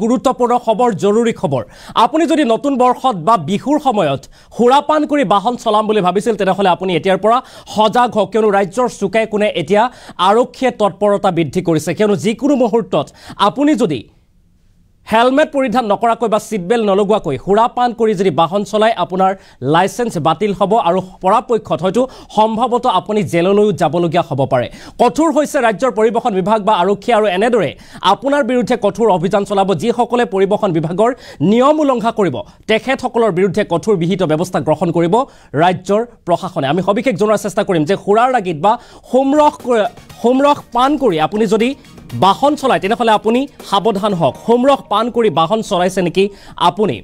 গুৰুত্বপূৰ্ণ খবৰ জৰুৰী খবৰ আপুনি যদি নতুন বৰ্ষত বা বিহুৰ সময়ত হুৰাপান কৰি বাহন চলাম বুলি ভাবিছিল তেনেহলে আপুনি এতিয়াৰ পৰা সজাগ হওক কিয়নো ৰাজ্যৰ চুকে কোনে এতিয়া আৰক্ষীয়ে তৎপৰতা বৃদ্ধি কৰিছে কিয়নো যিকোনো মুহূৰ্তত আপুনি যদি হেলমেট পৰিধান নকৰাকৈ বা সিট বেল্ট নলগোৱাকৈ হুৰাপান কৰি যদি বাহন চলাই আপোনাৰ লাইসেন্স বাতিল হ'ব আৰু পৰাপক্ষত হয়তো সম্ভৱত আপুনি জেললৈ যাবলগীয়া হ'ব পাৰে কঠোৰ হৈছে ৰাজ্যৰ পৰিবহণ বিভাগ বা আৰক্ষী আৰু এনেদৰে আপোনাৰ বিৰুদ্ধে কঠোৰ অভিযান চলাব যিসকলে পৰিবহণ বিভাগৰ নিয়ম উলংঘা কৰিব তেখেতসকলৰ বিৰুদ্ধে কঠোৰ বিহিত ব্যৱস্থা গ্ৰহণ কৰিব ৰাজ্যৰ প্ৰশাসনে আমি সবিশেষ জনাৰ চেষ্টা কৰিম যে হুৰাৰ লাগীত বা হোমৰখ পান কৰি আপুনি যদি বাহন চলাই তেনেহলে আপুনি সাৱধান হওক হোমৰখ পান কৰি বাহন চলাইছে নেকি আপুনি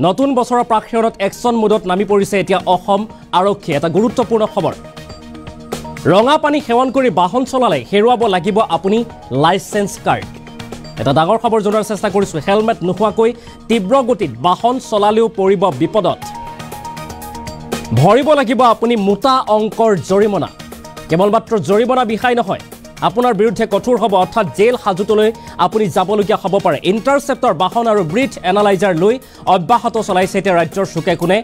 নতুন বছৰৰ প্ৰাক্ষণত একশন মোডত নামি পৰিছে এতিয়া অসম আৰক্ষী এটা গুৰুত্বপূৰ্ণ খবৰ ৰঙা পানী সেৱন কৰি বাহন চলালে হেৰুৱাব লাগিব আপুনি লাইসেন্স কাৰ্ড এটা ডাঙৰ খবৰ জনাৰ চেষ্টা কৰিছো হেলমেট নোহোৱাকৈ তীব্ৰ গতিত বাহন চলালেও পৰিব বিপদত ভৰিব লাগিব আপুনি মোটা অংকৰ জৰিমনা কেৱল মাত্ৰ জৰিমনা বিহাই নহয় আপোনাৰ বিৰুদ্ধে কঠোৰ হ'ব অৰ্থাৎ জেল হাজতলৈ আপুনি যাবলগীয়া হ'ব পাৰে ইন্টাৰসেপ্টৰ বাহন আৰু ব্ৰিথ এনালাইজাৰ লৈ অব্যাহত চলাইছে এতিয়া ৰাজ্যৰ চুকে কোনে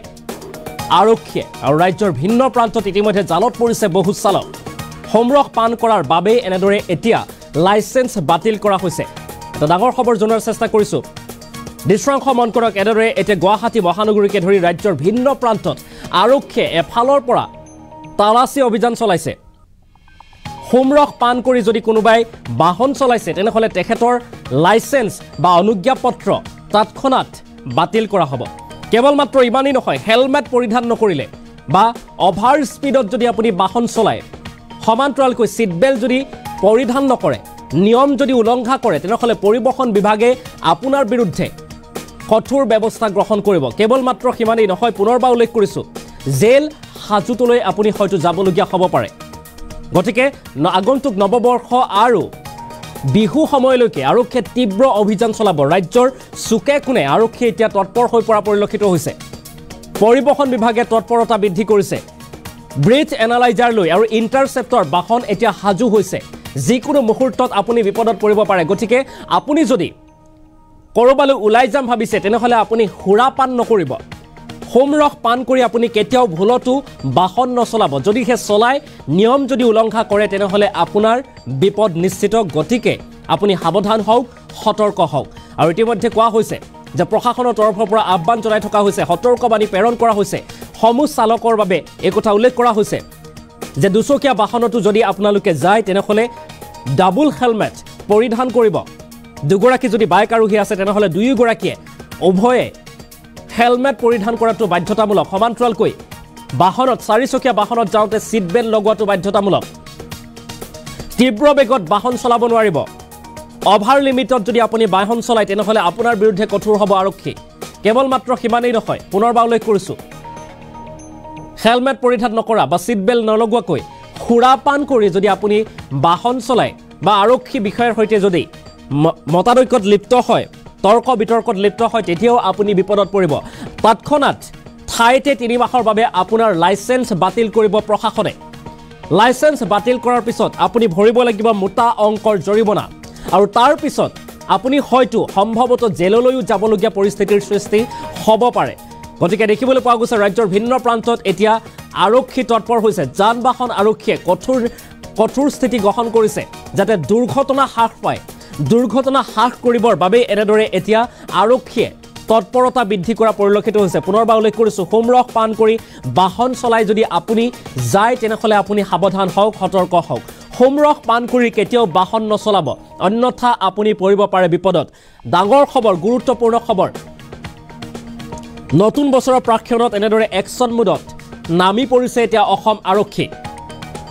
আৰক্ষীয়ে আৰু ৰাজ্যৰ ভিন্ন প্ৰান্তত ইতিমধ্যে জালত পৰিছে বহু চালক হোমৰখ পান কৰাৰ বাবে এনেদৰে এতিয়া লাইসেন্স বাতিল কৰা হৈছে এটা ডাঙৰ খবৰ জনাৰ চেষ্টা কৰিছো দৃশ্যাংশ মন কৰক এনেদৰে এতিয়া গুৱাহাটী মহানগৰীকে ধৰি ৰাজ্যৰ ভিন্ন প্ৰান্তত আৰক্ষীয়ে এফালৰ পৰা তালাচী অভিযান চলাইছে হোমৰখ পান কৰি যদি কোনোবাই বাহন চলাইছে তেনেহলে তেখেতৰ লাইসেন্স বা অনুজ্ঞাপত্ৰ তৎক্ষণাত বাতিল কৰা হ'ব কেৱল মাত্ৰ ইমানেই নহয় হেলমেট পৰিধান নকৰিলে বা অভাৰ স্পীডত যদি আপুনি বাহন চলায় সমান্তৰালকৈ সিট বেল্ট যদি পৰিধান নকৰে নিয়ম যদি উলংঘা কৰে তেনেহলে পৰিবহণ বিভাগে আপোনাৰ বিৰুদ্ধে কঠোৰ ব্যৱস্থা গ্ৰহণ কৰিব কেৱল মাত্ৰ সিমানেই নহয় পুনৰবাৰ উল্লেখ কৰিছো জেল হাজতলৈ আপুনি হয়তো যাবলগীয়া হ'ব পাৰে গতিকে আগন্তুক নৱবৰ্ষ আৰু বিহু সময়লৈকে আৰক্ষীয়ে তীব্ৰ অভিযান চলাব ৰাজ্যৰ চুকে কোনে আৰক্ষী এতিয়া তৎপৰ হৈ পৰা পৰিলক্ষিত হৈছে পৰিবহণ বিভাগে তৎপৰতা বৃদ্ধি কৰিছে ব্ৰিথ এনালাইজাৰ লৈ আৰু ইন্টাৰসেপ্টৰ বাহন এতিয়া হাজু হৈছে যিকোনো মুহূৰ্তত আপুনি বিপদত পৰিব পাৰে গতিকে আপুনি যদি কৰবালৈ ওলাই যাম ভাবিছে তেনেহলে আপুনি হুৰাপান নকৰিব হোমৰখ পান কৰি আপুনি কেতিয়াও ভুলতো বাহন নচলাব যদি হে চলাই নিয়ম যদি উলংঘা কৰে তেনেহলে আপোনাৰ বিপদ নিশ্চিত গতিকে আপুনি সাৱধান হওক সতৰ্ক হওক আৰু ইতিমধ্যে কোৱা হৈছে যে প্ৰশাসনৰ তৰফৰ পৰা আহ্বান জনাই থকা হৈছে সতৰ্কবাণী প্ৰেৰণ কৰা হৈছে সমূহ চালকৰ বাবে এই কথা উল্লেখ কৰা হৈছে যে দুচকীয়া বাহনতো যদি আপোনালোকে যায় তেনেহলে ডাবল হেলমেট পৰিধান কৰিব দুগৰাকী যদি বাইক আৰোহী আছে তেনেহলে দুয়োগৰাকীয়ে উভয়ে হেলমেট পৰিধান কৰাটো বাধ্যতামূলক সমান্তৰালকৈ বাহনত চাৰিচকীয়া বাহনত যাওঁতে সিট বেল্ট লগোৱাটো বাধ্যতামূলক তীব্ৰ বেগত বাহন চলাব নোৱাৰিব অভাৰ লিমিটত যদি আপুনি বাহন চলাই তেনেহলে আপোনাৰ বিৰুদ্ধে কঠোৰ হ'ব আৰক্ষী কেৱল মাত্ৰ সিমানেই নহয় পুনৰবাৰ উল্লেখ কৰিছো হেলমেট পৰিধান নকৰা বা সিট বেল্ট নলগোৱাকৈ হুৰাপান কৰি যদি আপুনি বাহন চলাই বা আৰক্ষী বিষয়ৰ সৈতে যদি মতানৈক্যত লিপ্ত হয় তৰ্ক বিতৰ্কত লিপ্ত হয় তেতিয়াও আপুনি বিপদত পৰিব তৎক্ষণাত ঠাইতে 3 মাহৰ বাবে আপোনাৰ লাইসেন্স বাতিল কৰিব প্ৰশাসনে লাইসেন্স বাতিল কৰাৰ পিছত আপুনি ভৰিব লাগিব মোটা অংকৰ জৰিমনা আৰু তাৰ পিছত আপুনি হয়তো সম্ভৱত জেললৈও যাবলগীয়া পৰিস্থিতিৰ সৃষ্টি হ'ব পাৰে গতিকে দেখিবলৈ পোৱা গৈছে ৰাজ্যৰ ভিন্ন প্ৰান্তত এতিয়া আৰক্ষী তৎপৰ হৈছে যান-বাহন আৰক্ষীয়ে কঠোৰ স্থিতি গ্ৰহণ কৰিছে যাতে দুৰ্ঘটনা হ্ৰাস পায় দুৰ্ঘটনা হ্ৰাস কৰিবৰ বাবে এনেদৰে এতিয়া আৰক্ষীয়ে তৎপৰতা বৃদ্ধি কৰা পৰিলক্ষিত হৈছে পুনৰবাৰ উল্লেখ কৰিছো হোমৰখ পান কৰি বাহন চলাই যদি আপুনি যায় তেনেহলে আপুনি সাৱধান হওক সতৰ্ক হওক হোমৰখ পান কৰি কেতিয়াও বাহন নচলাব অন্যথা আপুনি পৰিব পাৰে বিপদত ডাঙৰ খবৰ গুৰুত্বপূৰ্ণ খবৰ নতুন বছৰৰ প্ৰাক্ষণত এনেদৰে একশন মোডত নামি পৰিছে এতিয়া অসম আৰক্ষী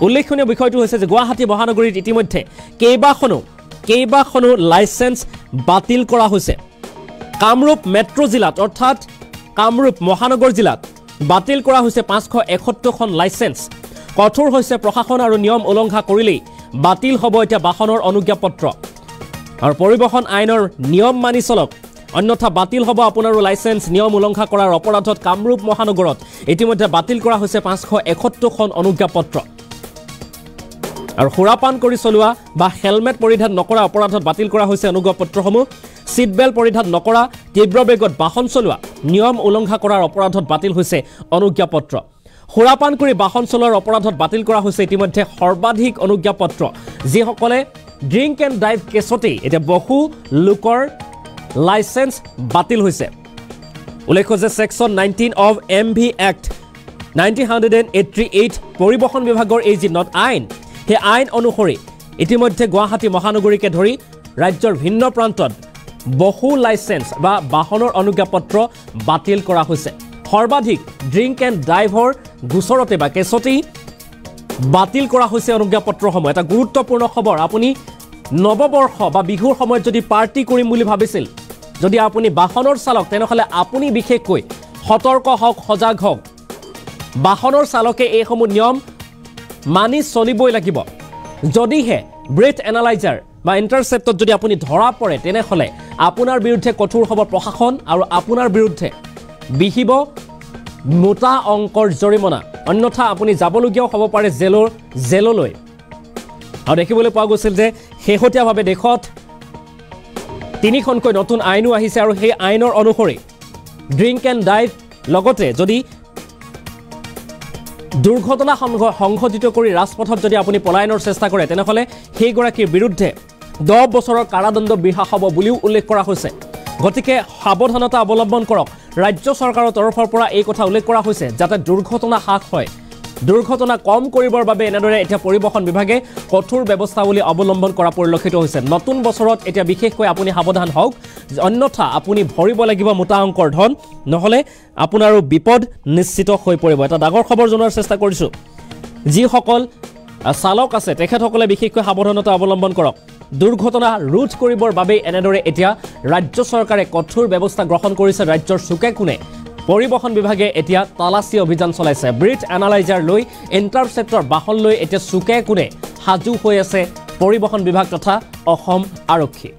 উল্লেখনীয় বিষয়টো হৈছে যে গুৱাহাটী মহানগৰীত ইতিমধ্যে কেইবাখনো লাইসেন্স বাতিল কৰা হৈছে কামৰূপ মেট্ৰ জিলাত অৰ্থাৎ কামৰূপ মহানগৰ জিলাত বাতিল কৰা হৈছে 571খন লাইসেন্স কঠোৰ হৈছে প্ৰশাসন আৰু নিয়ম উলংঘা কৰিলেই বাতিল হ'ব এতিয়া বাহনৰ অনুজ্ঞাপত্ৰ আৰু পৰিবহণ আইনৰ নিয়ম মানি চলক অন্যথা বাতিল হ'ব আপোনাৰ লাইসেন্স নিয়ম উলংঘা কৰাৰ অপৰাধত কামৰূপ মহানগৰত ইতিমধ্যে বাতিল কৰা হৈছে 571খন অনুজ্ঞাপত্ৰ আৰু হুৰাপান কৰি চলোৱা বা হেলমেট পৰিধান নকৰা অপৰাধত বাতিল কৰা হৈছে অনুজ্ঞাপত্ৰসমূহ সিট বেল্ট পৰিধান নকৰা, তীব্ৰ বেগত বাহন চলোৱা, নিয়ম উলংঘা কৰাৰ অপৰাধত বাতিল হৈছে অনুজ্ঞাপত্ৰ। সুৰাপান কৰি বাহন চলোৱাৰ অপৰাধত বাতিল কৰা হৈছে ইতিমধ্যে সৰ্বাধিক অনুজ্ঞাপত্ৰ। যিসকলে ড্ৰিংক এণ্ড ড্ৰাইভ কেছতেই এতিয়া বহু লোকৰ লাইচেন্স বাতিল হৈছে। উল্লেখ্য যে ছেকশ্যন 19 অৱ MV Act 1988 পৰিবহণ বিভাগৰ এই যি আইন, সেই আইন অনুসৰি ইতিমধ্যে গুৱাহাটী মহানগৰীকে ধৰি ৰাজ্যৰ ভিন্ন প্ৰান্তত বহু লাইচেন্স বা বাহনৰ অনুজ্ঞাপত্ৰ বাতিল কৰা হৈছে। সৰ্বাধিক ড্ৰিংক এণ্ড ড্ৰাইভৰ গোচৰতে বা কেছতেই বাতিল কৰা হৈছে অনুজ্ঞাপত্ৰসমূহ। এটা গুৰুত্বপূৰ্ণ খবৰ, আপুনি নৱবৰ্ষ বা বিহুৰ সময়ত যদি পাৰ্টি কৰিম বুলি ভাবিছিল, যদি আপুনি বাহনৰ চালক, তেনেহ'লে আপুনি বিশেষকৈ সতৰ্ক হওক, সজাগ হওক। বাহনৰ চালকে এইসমূহ নিয়ম মানি চলিবই লাগিব। যদিহে ব্ৰেথ এনালাইজাৰ বা ইণ্টাৰচেপ্টত যদি আপুনি ধৰা পৰে, তেনেহ'লে আপোনাৰ বিৰুদ্ধে কঠোৰ হ'ব প্ৰশাসন আৰু আপোনাৰ বিৰুদ্ধে বিহিব মোটা অংকৰ জৰিমনা। অন্যথা আপুনি যাবলগীয়াও হ'ব পাৰে জেললৈ। আৰু দেখিবলৈ পোৱা গৈছিল যে শেহতীয়াভাৱে দেশত 3খনকৈ নতুন আইনো আহিছে আৰু সেই আইনৰ অনুসৰি ড্ৰিংক এণ্ড ড্ৰাইভ লগতে যদি দুৰ্ঘটনা সংঘটিত কৰি ৰাজপথত যদি আপুনি পলায়নৰ চেষ্টা কৰে, তেনেহ'লে সেইগৰাকীৰ বিৰুদ্ধে 10 বছৰৰ কাৰাদণ্ড বিহা হ'ব বুলিও উল্লেখ কৰা হৈছে। গতিকে সাৱধানতা অৱলম্বন কৰক। ৰাজ্য চৰকাৰৰ তৰফৰ পৰা এই কথা উল্লেখ কৰা হৈছে যাতে দুৰ্ঘটনা হ্ৰাস হয়। দুৰ্ঘটনা কম কৰিবৰ বাবে এনেদৰে এতিয়া পৰিবহণ বিভাগে কঠোৰ ব্যৱস্থাৱলী অৱলম্বন কৰা পৰিলক্ষিত হৈছে। নতুন বছৰত এতিয়া বিশেষকৈ আপুনি সাৱধান হওক, অন্যথা আপুনি ভৰিব লাগিব মোটা অংকৰ ধন, নহ'লে আপোনাৰো বিপদ নিশ্চিত হৈ পৰিব। এটা ডাঙৰ খবৰ জনোৱাৰ চেষ্টা কৰিছোঁ। যিসকল চালক আছে তেখেতসকলে বিশেষকৈ সাৱধানতা অৱলম্বন কৰক। দুৰ্ঘটনা ৰোধ কৰিবৰ বাবেই এনেদৰে এতিয়া ৰাজ্য চৰকাৰে কঠোৰ ব্যৱস্থা গ্ৰহণ কৰিছে। ৰাজ্যৰ চুকে কোণে পৰিবহণ বিভাগে এতিয়া তালাচী অভিযান চলাইছে। ব্ৰেথ এনালাইজাৰ লৈ, ইণ্টাৰচেপ্টৰ বাহন লৈ এতিয়া চুকে কোণে সাজু হৈ আছে পৰিবহণ বিভাগ তথা অসম আৰক্ষী।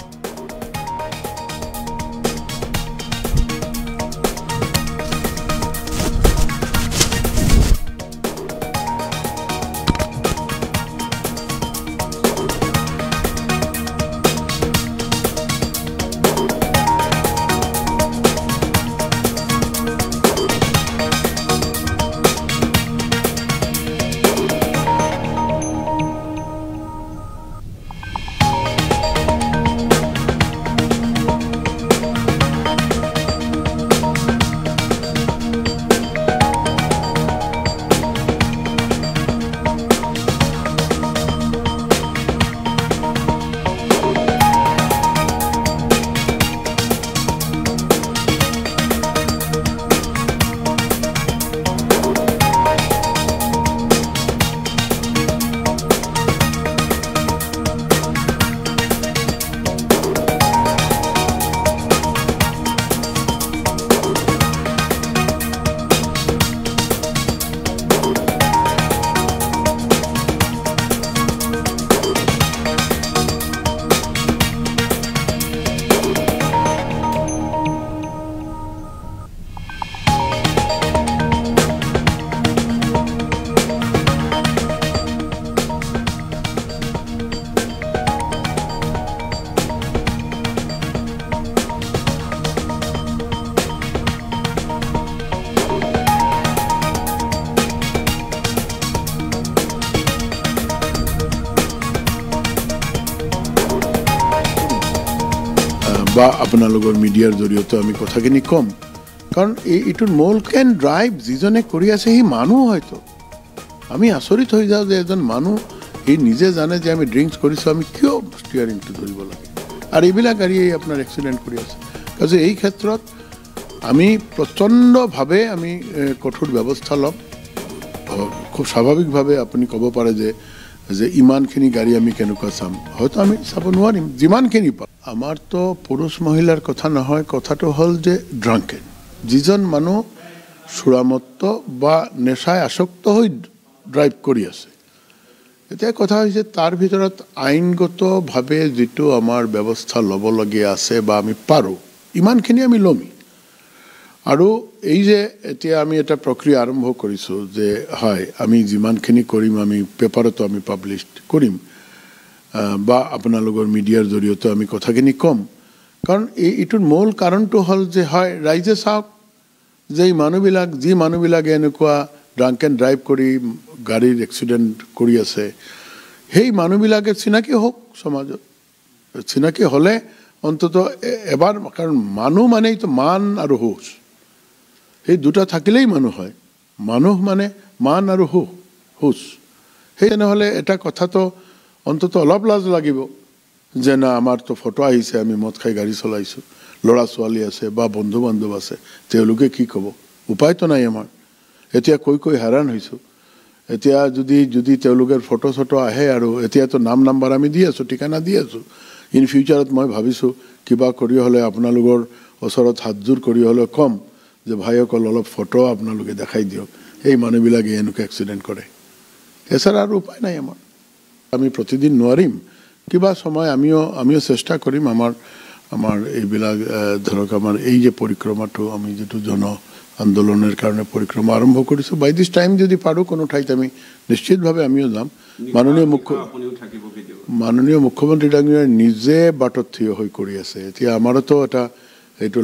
বা আপোনালোকৰ মিডিয়াৰ জৰিয়তে আমি কথাখিনি ক'ম, কাৰণ এইটোৰ মূল কেন ড্ৰাইভ যিজনে কৰি আছে সি মানুহ হয়তো। আমি আচৰিত হৈ যাওঁ যে এজন মানুহ সি নিজে জানে যে আমি ড্ৰিংকছ কৰিছোঁ, আমি কিয় ষ্টিয়াৰিংটো ধৰিব লাগে। আৰু এইবিলাক গাড়ীয়ে আপোনাৰ এক্সিডেণ্ট কৰি আছে। কাৰণ এই ক্ষেত্ৰত আমি প্ৰচণ্ডভাৱে আমি কঠোৰ ব্যৱস্থা ল'ম। খুব স্বাভাৱিকভাৱে আপুনি ক'ব পাৰে যে ইমানখিনি গাড়ী আমি কেনেকুৱা চাম, হয়তো আমি চাব নোৱাৰিম যিমানখিনি পাম। আমাৰতো পুৰুষ মহিলাৰ কথা নহয়, কথাটো হ'ল যে ড্ৰাংকেন, যিজন মানুহ চূড়ামত্ত বা নেশায় আসক্ত হৈ ড্ৰাইভ কৰি আছে। এতিয়া কথা হৈছে তাৰ ভিতৰত আইনগতভাৱে যিটো আমাৰ ব্যৱস্থা ল'বলগীয়া আছে বা আমি পাৰোঁ ইমানখিনি আমি ল'মেই। আৰু এই যে এতিয়া আমি এটা প্ৰক্ৰিয়া আৰম্ভ কৰিছোঁ যে হয় আমি যিমানখিনি কৰিম আমি পেপাৰতো আমি পাব্লিছ কৰিম বা আপোনালোকৰ মিডিয়াৰ জৰিয়তে আমি কথাখিনি ক'ম, কাৰণ এইটোৰ মূল কাৰণটো হ'ল যে হয় ৰাইজে চাওক যে এই মানুহবিলাক যি মানুহবিলাকে এনেকুৱা ড্ৰাংক এণ্ড ড্ৰাইভ কৰি গাড়ীৰ এক্সিডেণ্ট কৰি আছে সেই মানুহবিলাকে চিনাকি হওক সমাজত চিনাকি হ'লে অন্তত এবাৰ কাৰণ মানুহ মানেইতো মান আৰু হুঁচ সেই দুটা থাকিলেই মানুহ হয় মানুহ মানে মান আৰু হুঁচ সেই তেনেহ'লে এটা কথাটো অন্তত অলপ লাজ লাগিব যে না আমাৰতো ফটো আহিছে আমি মদ খাই গাড়ী চলাইছোঁ ল'ৰা ছোৱালী আছে বা বন্ধু বান্ধৱ আছে তেওঁলোকে কি ক'ব উপায়তো নাই আমাৰ এতিয়া কৈ হাৰাণ হৈছোঁ এতিয়া যদি তেওঁলোকৰ ফটো চটো আহে আৰু এতিয়াতো নাম্বাৰ আমি দি আছোঁ ঠিকনা দি আছোঁ ইন ফিউচাৰত মই ভাবিছোঁ কিবা কৰি হ'লে আপোনালোকৰ ওচৰত হাতযোৰ কৰি হ'লে কম যে ভাইসকল অলপ ফটো আপোনালোকে দেখাই দিয়ক এই মানুহবিলাকে এনেকুৱা এক্সিডেণ্ট কৰে এছাড়া আৰু উপায় নাই আমাৰ আমি প্ৰতিদিন নোৱাৰিম কিবা সময় আমিও চেষ্টা কৰিম আমাৰ এইবিলাক ধৰক আমাৰ এই যে পৰিক্ৰমাটো আমি যিটো জন আন্দোলনৰ কাৰণে পৰিক্ৰমা আৰম্ভ কৰিছোঁ বাই দিছ টাইম যদি পাৰোঁ কোনো ঠাইত আমি নিশ্চিতভাৱে আমিও যাম মাননীয় মুখ্যমন্ত্ৰী ডাঙৰীয়াই নিজে বাটত থিয় হৈ কৰি আছে এতিয়া আমাৰোতো এটা এইটো